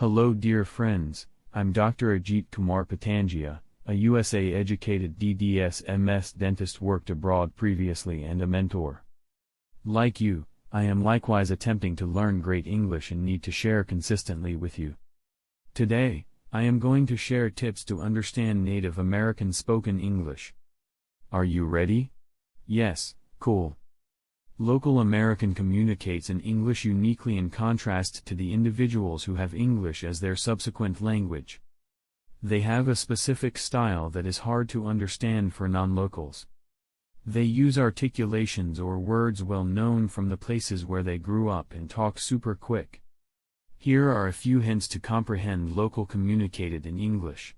Hello dear friends, I'm Dr. Ajit Patangia, a USA-educated DDS MS dentist worked abroad previously and a mentor. Like you, I am likewise attempting to learn great English and need to share consistently with you. Today, I am going to share tips to understand Native American spoken English. Are you ready? Yes, cool. Local American communicates in English uniquely in contrast to the individuals who have English as their subsequent language. They have a specific style that is hard to understand for non-locals. They use articulations or words well known from the places where they grew up and talk super quick. Here are a few hints to comprehend local communicated in English.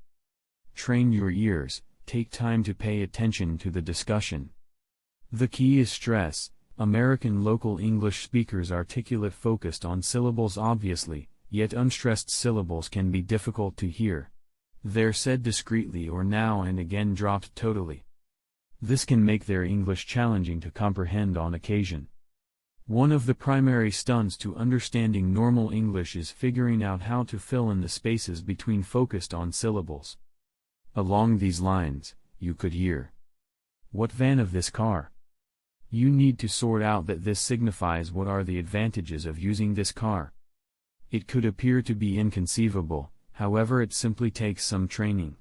Train your ears, take time to pay attention to the discussion. The key is stress. American local English speakers articulate focused on syllables obviously, yet unstressed syllables can be difficult to hear. They're said discreetly or now and again dropped totally. This can make their English challenging to comprehend on occasion. One of the primary stunts to understanding normal English is figuring out how to fill in the spaces between focused on syllables. Along these lines, you could hear, "What van of this car?" You need to sort out that this signifies what are the advantages of using this car. It could appear to be inconceivable, however it simply takes some training.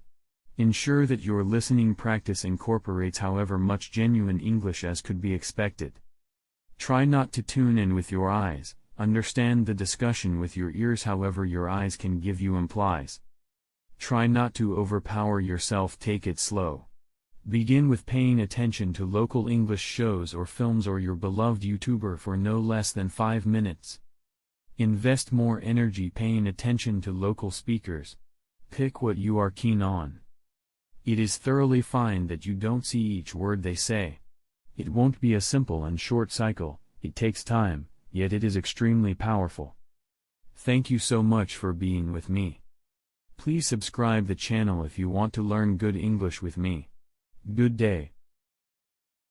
Ensure that your listening practice incorporates however much genuine English as could be expected. Try not to tune in with your eyes, understand the discussion with your ears however your eyes can give you implies. Try not to overpower yourself, take it slow. Begin with paying attention to local English shows or films or your beloved YouTuber for no less than 5 minutes. Invest more energy paying attention to local speakers. Pick what you are keen on. It is thoroughly fine that you don't see each word they say. It won't be a simple and short cycle, it takes time, yet it is extremely powerful. Thank you so much for being with me. Please subscribe the channel if you want to learn good English with me. Good day.